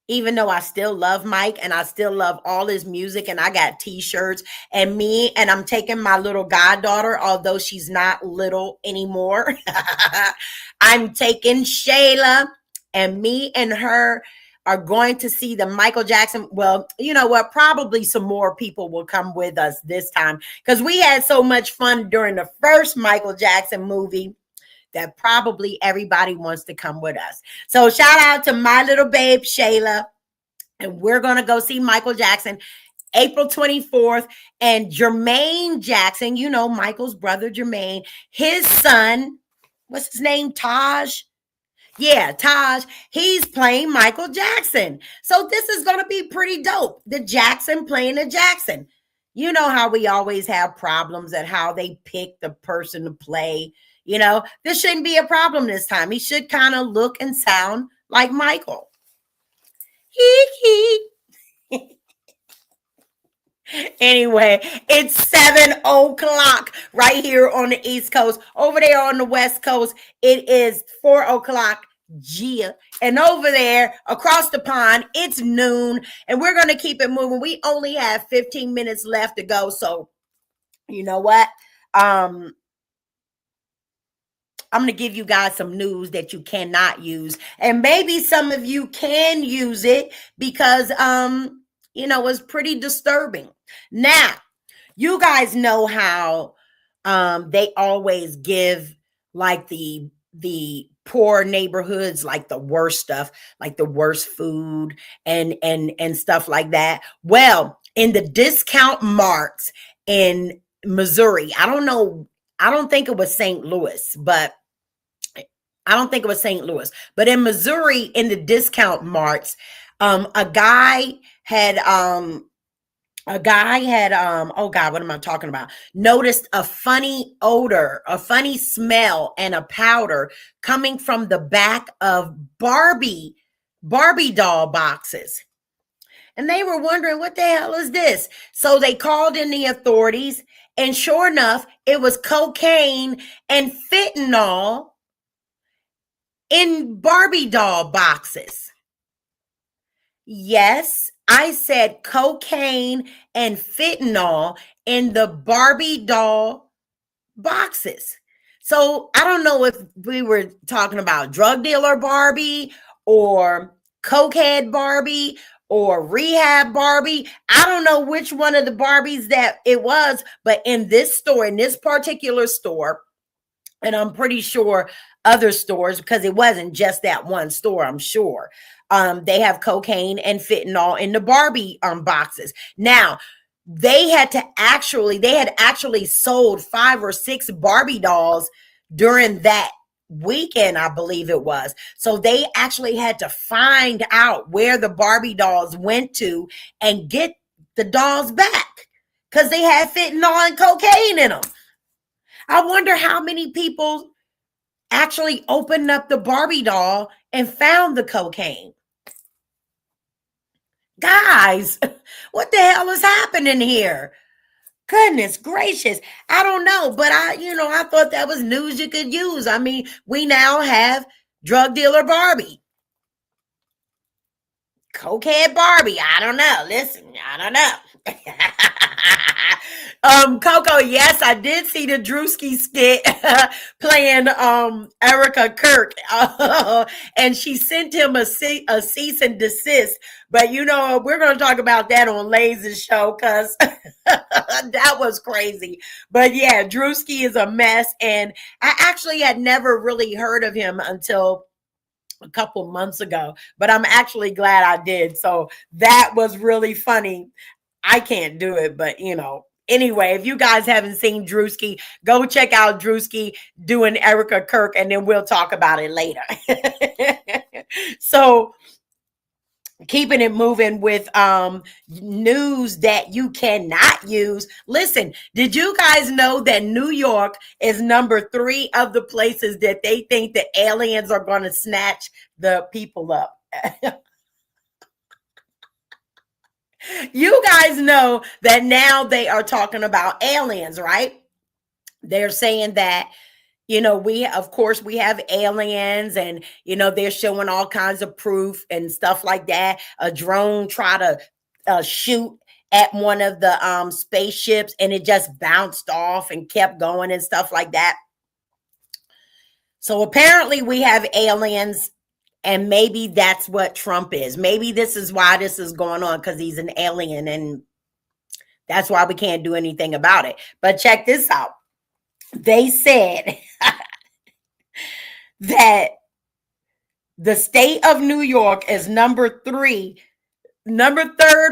Even though I still love Mike and I still love all his music, and I got t-shirts, and I'm taking my little goddaughter, although she's not little anymore. I'm taking Shayla, and me and her are going to see the Michael Jackson. Well, you know what? Probably some more people will come with us this time because we had so much fun during the first Michael Jackson movie that probably everybody wants to come with us. So shout out to my little babe, Shayla. And we're going to go see Michael Jackson April 24th. And Jermaine Jackson, you know, Michael's brother, Jermaine, his son, what's his name? Taj. Yeah, Taj, he's playing Michael Jackson. So this is going to be pretty dope. The Jackson playing the Jackson. You know how we always have problems at how they pick the person to play. You know, this shouldn't be a problem this time. He should kind of look and sound like Michael. Anyway, it's 7 o'clock right here on the East Coast. Over there on the West Coast, it is 4 o'clock. Gia. And over there across the pond, it's noon, and we're going to keep it moving. We only have 15 minutes left to go. So, you know what? I'm going to give you guys some news that you cannot use. And maybe some of you can use it because, you know, it's pretty disturbing. Now, you guys know how they always give like the poor neighborhoods like the worst stuff, like the worst food and stuff like that. Well, in the discount marts in Missouri, I don't think it was St. Louis, but in Missouri, in the discount marts, a guy had oh God, what am I talking about? Noticed a funny odor, a funny smell, and a powder coming from the back of Barbie doll boxes. And they were wondering, what the hell is this? So they called in the authorities, and sure enough, it was cocaine and fentanyl in Barbie doll boxes. Yes, I said cocaine and fentanyl in the Barbie doll boxes. So I don't know if we were talking about drug dealer Barbie or cokehead Barbie or rehab Barbie. I don't know which one of the Barbies that it was, but in this store, in this particular store, and I'm pretty sure other stores, because it wasn't just that one store, I'm sure. They have cocaine and fentanyl in the Barbie boxes. Now, they had actually sold 5 or 6 Barbie dolls during that weekend, I believe it was. So they actually had to find out where the Barbie dolls went to and get the dolls back because they had fentanyl and cocaine in them. I wonder how many people actually opened up the Barbie doll and found the cocaine. Guys, what the hell is happening here? Goodness gracious. I don't know, but I thought that was news you could use. I mean, we now have drug dealer Barbie. Cokehead Barbie. I don't know. Listen, I don't know. Coco, yes, I did see the Drewski skit playing Erica Kirk. And she sent him a cease and desist. But you know, we're going to talk about that on Lazy's show because that was crazy. But yeah, Drewski is a mess. And I actually had never really heard of him until a couple months ago, but I'm actually glad I did. So that was really funny. I can't do it, but anyway, if you guys haven't seen Drewski, go check out Drewski doing Erica Kirk, and then we'll talk about it later. So keeping it moving with news that you cannot use. Listen, did you guys know that New York is number 3 of the places that they think the aliens are going to snatch the people up? You guys know that now they are talking about aliens, right? They're saying that, we, of course, we have aliens, and, they're showing all kinds of proof and stuff like that. A drone try to shoot at one of the spaceships, and it just bounced off and kept going and stuff like that. So apparently we have aliens, and maybe that's what Trump is. Maybe this is why this is going on, because he's an alien, and that's why we can't do anything about it. But check this out. They said that the state of New York is number third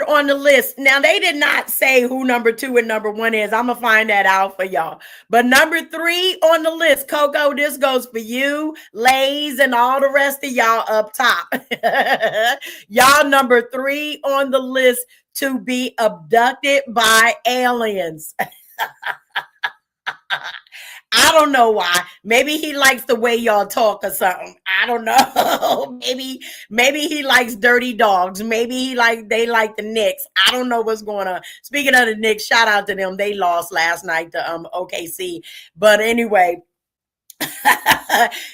on the list. Now, they did not say who number 2 and number 1 is. I'm going to find that out for y'all. But number 3 on the list, Coco, this goes for you, Lays, and all the rest of y'all up top. Y'all number 3 on the list to be abducted by aliens. I don't know why. Maybe he likes the way y'all talk or something. I don't know. maybe he likes dirty dogs. Maybe they like the Knicks. I don't know what's going on. Speaking of the Knicks, shout out to them. They lost last night to OKC. But anyway,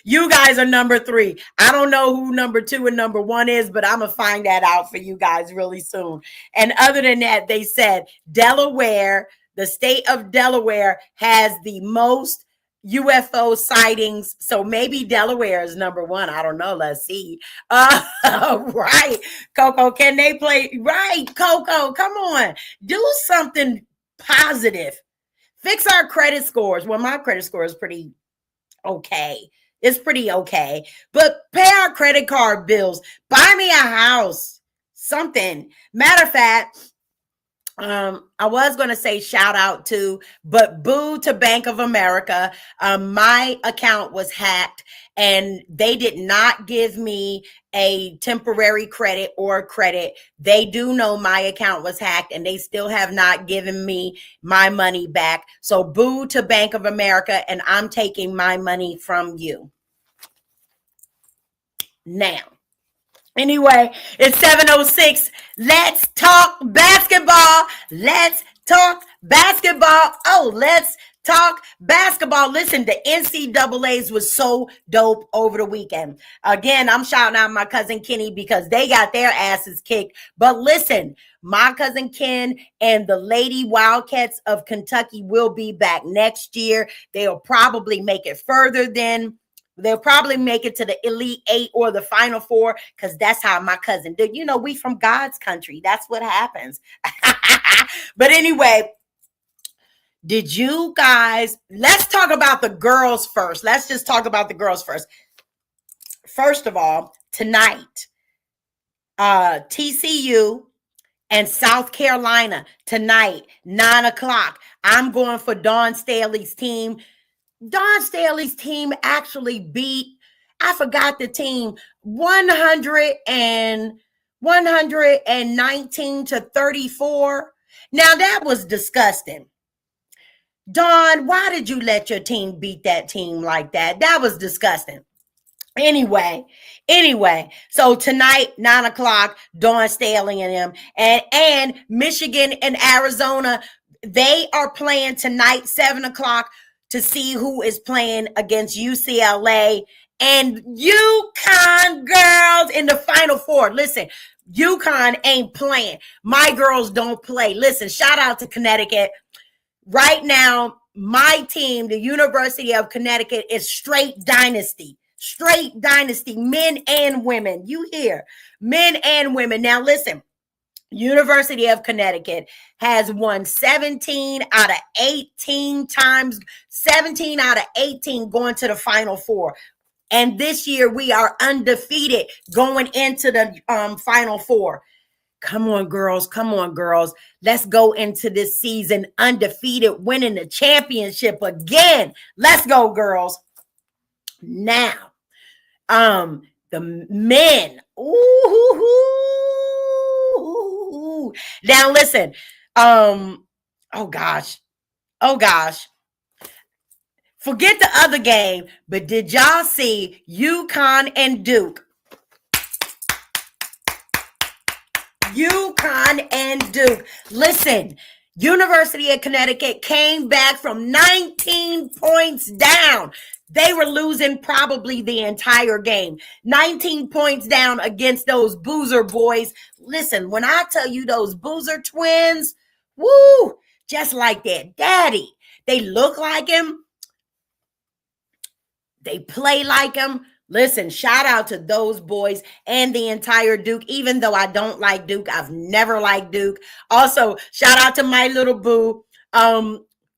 you guys are number 3. I don't know who number 2 and number 1 is, but I'm gonna find that out for you guys really soon. And other than that, they said Delaware, the state of Delaware, has the most UFO sightings. So maybe Delaware is number 1. I don't know. Let's see. Right. Coco, can they play? Right. Coco, come on. Do something positive. Fix our credit scores. Well, my credit score is pretty okay. It's pretty okay. But pay our credit card bills. Buy me a house. Something. Matter of fact, I was going to say shout out to, but boo to Bank of America. My account was hacked, and they did not give me a temporary credit or credit. They do know my account was hacked, and they still have not given me my money back. So boo to Bank of America, and I'm taking my money from you. Now, anyway, it's 7:06. Let's talk basketball. Let's talk basketball. Oh, let's talk basketball. Listen, the NCAAs was so dope over the weekend. Again, I'm shouting out my cousin Kenny because they got their asses kicked. But listen, my cousin Ken and the Lady Wildcats of Kentucky will be back next year. They'll probably make it further than they'll probably make it to the Elite 8 or the Final 4, because that's how my cousin did. We from God's country. That's what happens. But anyway, did you guys, let's talk about the girls first. Let's just talk about the girls first. First of all, tonight, TCU and South Carolina tonight, 9:00. I'm going for Dawn Staley's team. Dawn Staley's team actually beat, I forgot the team, 119 to 34. Now that was disgusting. Dawn, why did you let your team beat that team like that? That was disgusting. Anyway, so tonight, 9:00, Dawn Staley and them, and Michigan and Arizona, they are playing tonight, 7:00, to see who is playing against UCLA and UConn girls in the Final 4. Listen, UConn ain't playing. My girls don't play. Listen, shout out to Connecticut. Right now, my team, the University of Connecticut, is straight dynasty. Straight dynasty, men and women. You hear? Men and women. Now listen, University of Connecticut has won 17 out of 18 times, 17 out of 18 going to the Final 4. And this year we are undefeated going into the Final 4. Come on, girls. Come on, girls. Let's go into this season undefeated, winning the championship again. Let's go, girls. Now, the men. Ooh. Now listen. Oh gosh. Forget the other game, but did y'all see UConn and Duke? UConn and Duke. Listen, University of Connecticut came back from 19 points down. They were losing probably the entire game. 19 points down against those Boozer boys. Listen, when I tell you those Boozer twins, woo, just like their daddy. They look like him. They play like him. Listen, shout out to those boys and the entire Duke. Even though I don't like Duke, I've never liked Duke. Also, shout out to my little boo,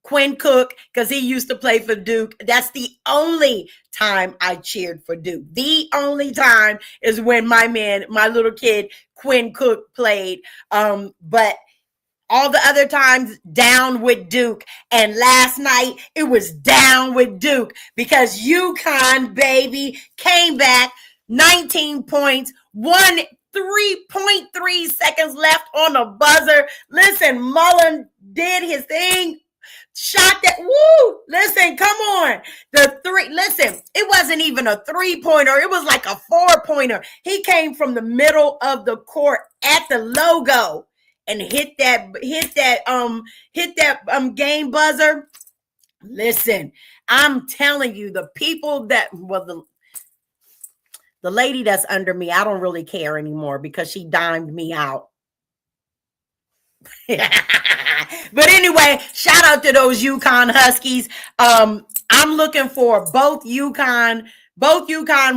Quinn Cook, because he used to play for Duke. That's the only time I cheered for Duke. The only time is when my little kid, Quinn Cook, played. But all the other times, down with Duke. And last night, it was down with Duke because UConn, baby, came back 19 points, 3.3 seconds left on the buzzer. Listen, Mullen did his thing. Shot that, woo! Listen, come on. Listen, it wasn't even a 3-pointer. It was like a 4-pointer. He came from the middle of the court at the logo and hit that game buzzer. Listen, I'm telling you, the people that, well, the lady that's under me, I don't really care anymore because she dimed me out. But anyway, shout out to those UConn Huskies. I'm looking for both UConn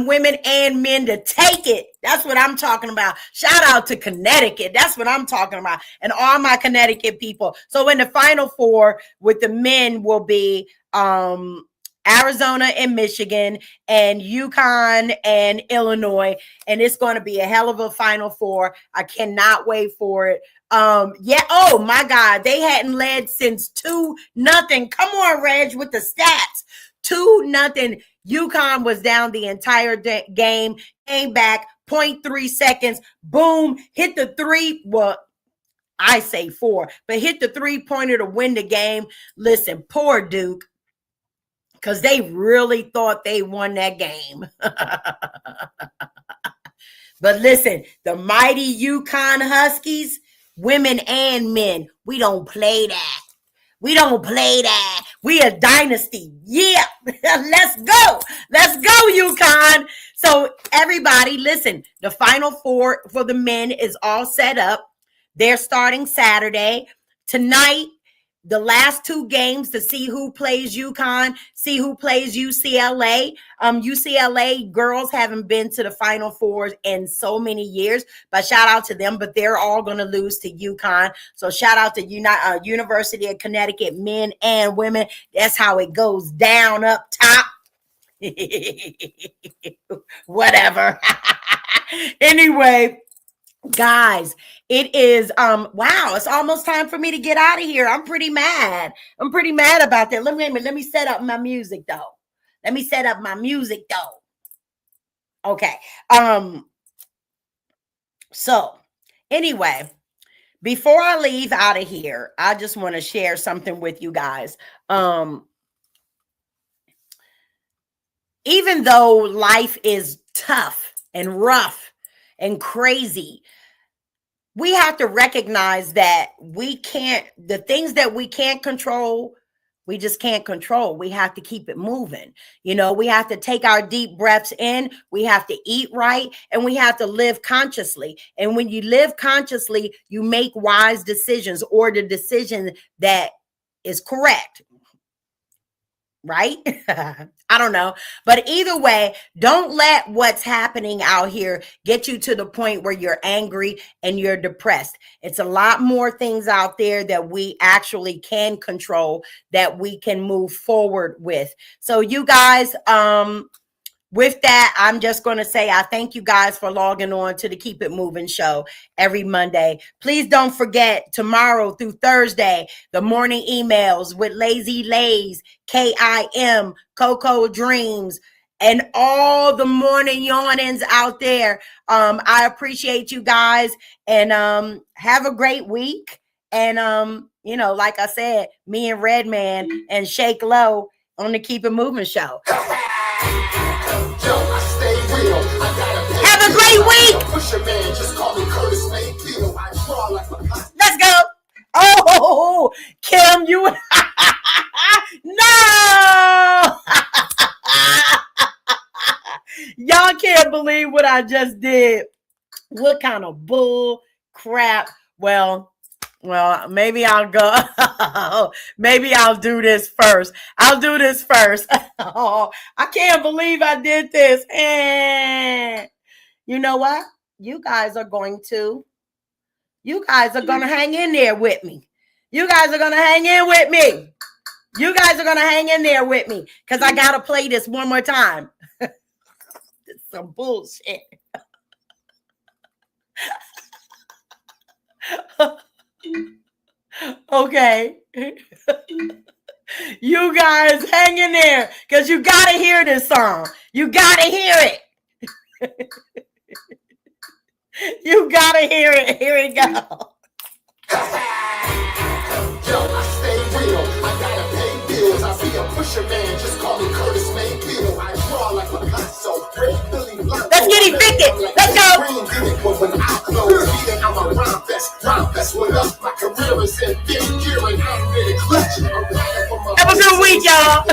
women and men to take it. That's what I'm talking about. Shout out to Connecticut. That's what I'm talking about. And all my Connecticut people. So in the Final Four with the men will be Arizona and Michigan and UConn and Illinois. And it's going to be a hell of a Final Four. I cannot wait for it. Yeah. Oh my God. They hadn't led since 2-0. Come on, Reg, with the stats. 2-0. UConn was down the entire game, came back 0.3 seconds. Boom. Hit the three. Well, I say 4, but hit the 3-pointer to win the game. Listen, poor Duke, because they really thought they won that game. But listen, the mighty UConn Huskies, women and men, we don't play that. We don't play that. We a dynasty. Yeah. Let's go. Let's go, UConn. So everybody, listen, the Final Four for the men is all set up. They're starting Saturday. Tonight, the last 2 games to see who plays UConn, see who plays UCLA. UCLA girls haven't been to the Final Fours in so many years, but shout out to them. But they're all going to lose to UConn. So shout out to University of Connecticut men and women. That's how it goes down up top. Whatever. Anyway, guys, it is wow, it's almost time for me to get out of here. I'm pretty mad about that. Let me set up my music though. Okay. So anyway, before I leave out of here, I just want to share something with you guys. Even though life is tough and rough and crazy, we have to recognize that the things that we can't control, we just can't control. We have to keep it moving. We have to take our deep breaths in. We have to eat right, and we have to live consciously. And when you live consciously, you make wise decisions, or the decision that is correct. Right? I don't know. But either way, don't let what's happening out here get you to the point where you're angry and you're depressed. It's a lot more things out there that we actually can control, that we can move forward with. So you guys, with that, I'm just going to say I thank you guys for logging on to the Keep It Moving show every Monday. Please don't forget, tomorrow through Thursday, the morning emails with Lazy Lays, KIM, Coco Dreams, and all the morning yawnings out there. I appreciate you guys, and have a great week. And, like I said, me and Redman and Shake Low on the Keep It Moving show. Have a great week. Let's go. Oh, Y'all can't believe what I just did. What kind of bull crap? Well, maybe I'll go. Maybe I'll do this first. I'll do this first. Oh, I can't believe I did this. And you know what? You guys are going to hang in there with me. You guys are going to hang in with me. You guys are going to hang in there with me because I got to play this one more time. It's some bullshit. Okay. You guys hang in there because you got to hear this song. You got to hear it. You got to hear it. Here we go. Yo, I stay real. I gotta pay bills. I see a pusher man, just call me Curtis Mayfield. I draw like Picasso. Let's get evicted. Let's go. When I close, I'm a rhyme fest. What up? My career is in fifth gear and I'm in a clutch. Have a good week, y'all.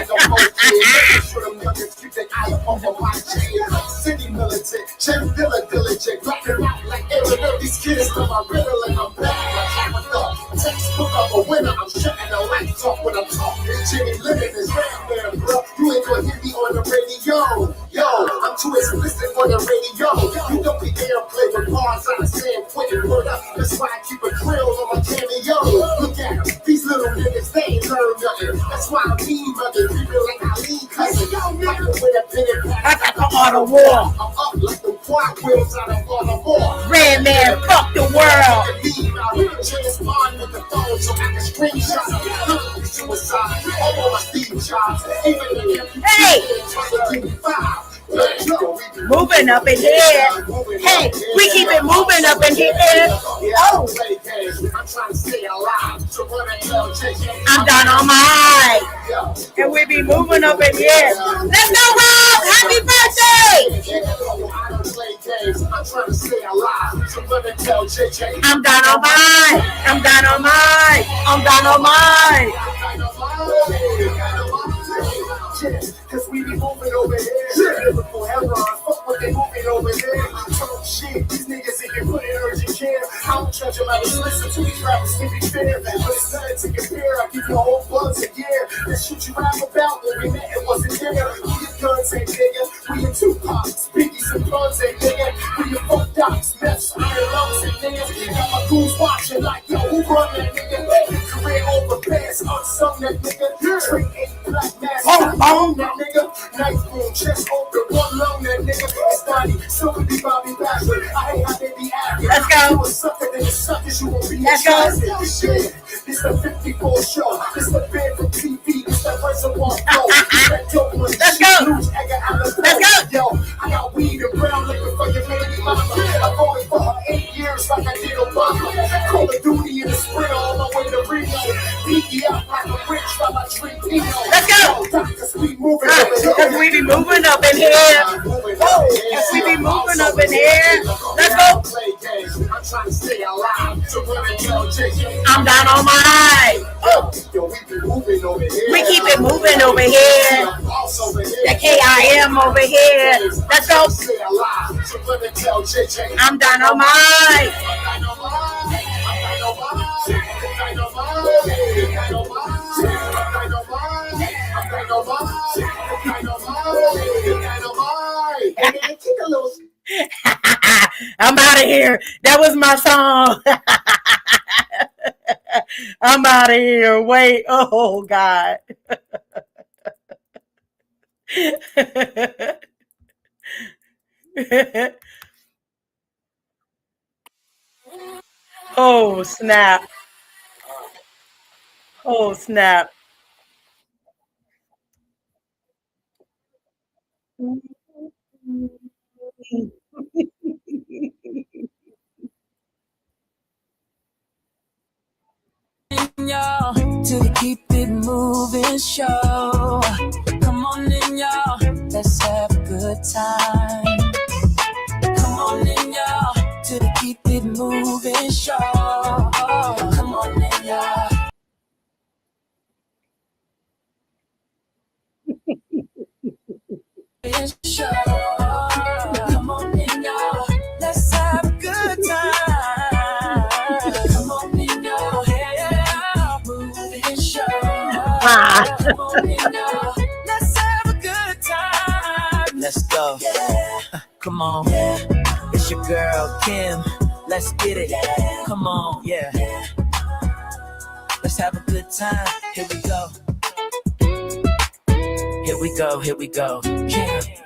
City militant, Jim Villa diligent, rockin' out like Aaron. These kids know my riddle and I'm back like Hamatha. Textbook of a winner, I'm shutting the light talk when I'm talking. Jimmy Lennon is rap man, bro. You ain't gonna hear me on the radio. Yo, I'm too explicit for the radio. You don't be airplay with bars out of San Quentin. Word up, that's why I keep a grill on my cameo. Look at them, these little niggas, they ain't learn nothing. That's why I'm mean, mother. We feel like I lead cousin. Like with a pen and pad. I got the art of war. I'm up like the quad wheels out of on the war. Red man, fuck the world. Transpond with the phone so I can screenshot. Suicide, all on my Steve Jobs. Hey! Moving up in here. Hey, we keep it moving up in here. Oh. I'm done on my and we be moving up in here. Let's go, Rob! Happy birthday! I'm done on mine. I'm done on mine. I'm done on mine. Cause we be moving over here. Lyrical heroin, fuck what they moving over there. Talk shit, these niggas ain't been putting urgent care. I don't judge them, I just listen to these rappers to be fair. But it's nothing to compare, I give you a whole buzz a year. That shit you rap about when we met, it wasn't there. We your guns ain't nigga, we your Tupacs, Biggies and Bloods ain't nigga. We your folk docs, mess, iron lungs and niggas. Got my goons watching like, yo, who run that nigga? Career overpass, unsung that nigga. Drink 8 black masks, that nigga. Knife room, chest open, one lung that nigga. It's Donnie, somebody Bobby Bashford. I hate how they be acting. Let's go. You a sucker, then you suckers, you won't be Let's go. Shit. This the 54 show. This the band from TV. This the reservoir flow. Let's go. Let's go. Yo, I got weed and brown liquor for your baby mama. I voted for her 8 years like I did Obama. Call of Duty in the spring on my way to Rio. Beat me up like a rich while I drink Pino. Let's go. Cause we moving Cause we be moving up in here. Oh, cause we be moving up in here. Let's go. I'm trying to stay alive. So when I tell JJ, I'm down on my eye. Oh, we keep it moving over here. The KIM over here. Let's go. I'm down on my eye. I'm out of here. That was my song. I'm out of here. Wait. Oh, God. Oh, snap. Oh, snap. Y'all, to the keep it moving show. Come on in, y'all. Let's have a good time. Come on in, y'all, to the keep it moving show. Come on in, y'all. Show. Come on in, y'all. Let's have a good time. Let's go. Come on. It's your girl, Kim. Let's get it. Come on, yeah. Let's have a good time. Here we go. Here we go, here we go. Kim.